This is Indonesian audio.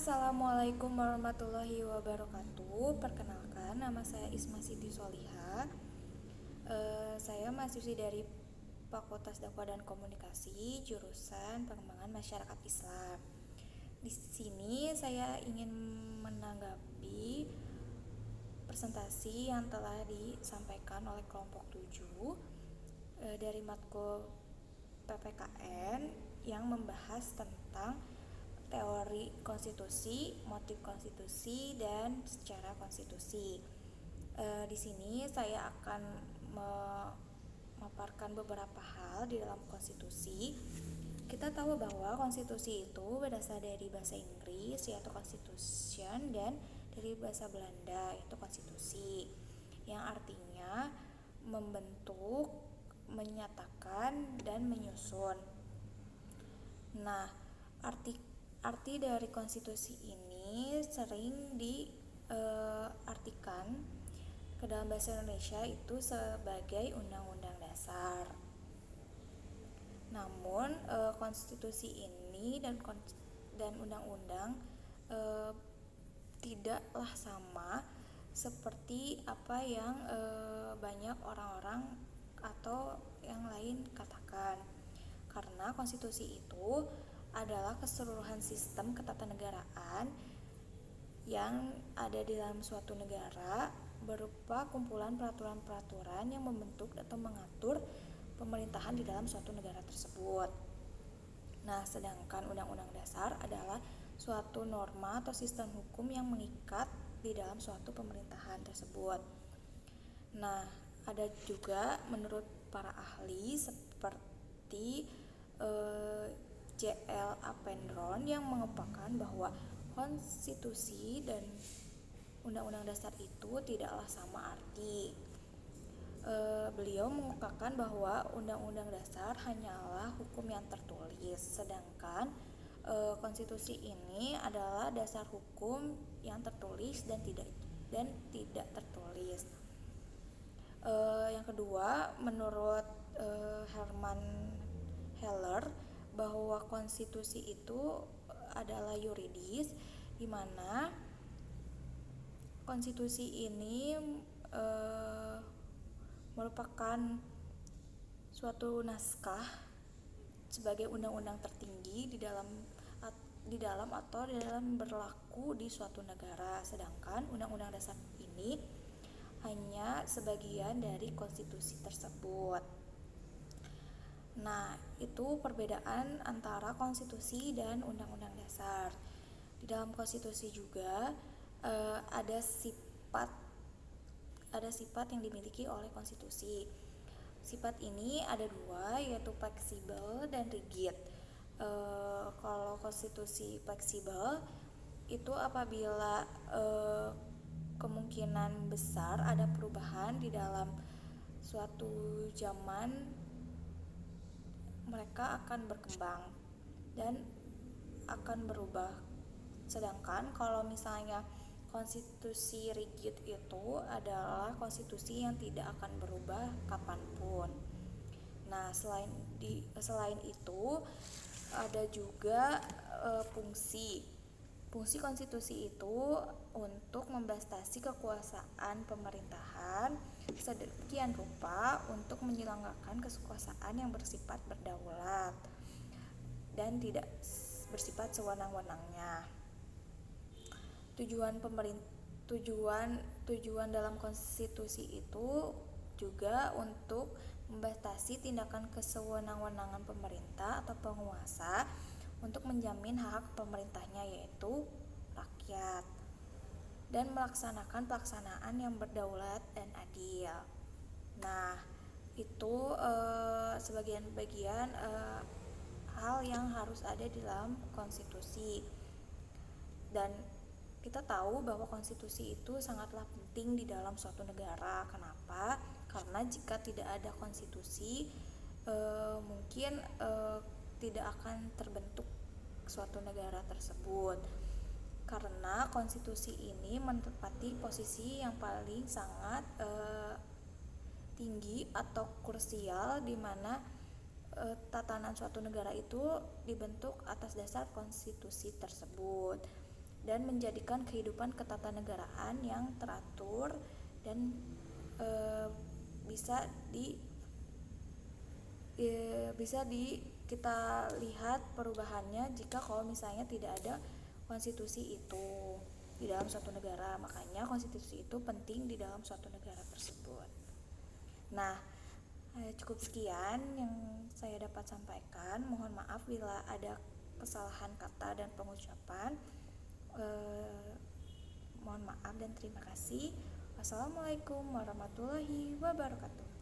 Assalamualaikum warahmatullahi wabarakatuh. Perkenalkan, nama saya Isma Siti Soliha. Saya mahasiswi dari Fakultas Dakwah dan Komunikasi, jurusan Pengembangan Masyarakat Islam. Di sini saya ingin menanggapi presentasi yang telah disampaikan oleh kelompok 7 dari matkul PPKN yang membahas tentang teori konstitusi, motif konstitusi, dan secara konstitusi. Di sini saya akan memaparkan beberapa hal di dalam konstitusi. Kita tahu bahwa konstitusi itu berasal dari bahasa Inggris yaitu constitution dan dari bahasa Belanda yaitu konstitusi, yang artinya membentuk, menyatakan, dan menyusun. Nah, arti dari konstitusi ini sering diartikan ke dalam bahasa Indonesia itu sebagai undang-undang dasar. Namun konstitusi ini dan undang-undang tidaklah sama seperti apa yang banyak orang-orang atau yang lain katakan. Karena konstitusi itu adalah keseluruhan sistem ketatanegaraan yang ada di dalam suatu negara berupa kumpulan peraturan-peraturan yang membentuk atau mengatur pemerintahan di dalam suatu negara tersebut. Nah, sedangkan undang-undang dasar adalah suatu norma atau sistem hukum yang mengikat di dalam suatu pemerintahan tersebut. Nah, ada juga menurut para ahli seperti J.L. Apendron yang mengemukakan bahwa konstitusi dan undang-undang dasar itu tidaklah sama arti. Beliau mengungkapkan bahwa undang-undang dasar hanyalah hukum yang tertulis, sedangkan konstitusi ini adalah dasar hukum yang tertulis dan tidak tertulis. Yang kedua, menurut Herman Heller, bahwa konstitusi itu adalah yuridis, di mana konstitusi ini merupakan suatu naskah sebagai undang-undang tertinggi di dalam atau di dalam berlaku di suatu negara, sedangkan undang-undang dasar ini hanya sebagian dari konstitusi tersebut. Nah, itu perbedaan antara konstitusi dan undang-undang dasar. Di dalam konstitusi juga ada sifat yang dimiliki oleh konstitusi. Sifat ini ada dua, yaitu fleksibel dan rigid. Kalau konstitusi fleksibel itu apabila kemungkinan besar ada perubahan di dalam suatu zaman, mereka akan berkembang dan akan berubah. Sedangkan kalau misalnya konstitusi rigid itu adalah konstitusi yang tidak akan berubah kapanpun. Nah, selain itu ada juga fungsi konstitusi itu untuk membatasi kekuasaan pemerintahan sedemikian rupa untuk menyelenggarkan kekuasaan yang bersifat berdaulat dan tidak bersifat sewenang-wenangnya. Tujuan dalam konstitusi itu juga untuk membatasi tindakan kesewenang-wenangan pemerintah atau penguasa untuk menjamin hak pemerintahnya, yaitu rakyat, dan melaksanakan pelaksanaan yang berdaulat dan adil. Nah, itu sebagian-bagian hal yang harus ada di dalam konstitusi. Dan kita tahu bahwa konstitusi itu sangatlah penting di dalam suatu negara. Kenapa? Karena jika tidak ada konstitusi, mungkin tidak akan terbentuk suatu negara tersebut. Karena konstitusi ini menempati posisi yang paling sangat tinggi atau krusial, di mana tatanan suatu negara itu dibentuk atas dasar konstitusi tersebut. dan menjadikan kehidupan ketatanegaraan yang teratur dan bisa kita lihat perubahannya jika kalau misalnya tidak ada konstitusi itu di dalam suatu negara. Makanya konstitusi itu penting di dalam suatu negara tersebut. Nah, cukup sekian yang saya dapat sampaikan. Mohon maaf bila ada kesalahan kata dan pengucapan. Mohon maaf dan terima kasih. Wassalamualaikum warahmatullahi wabarakatuh.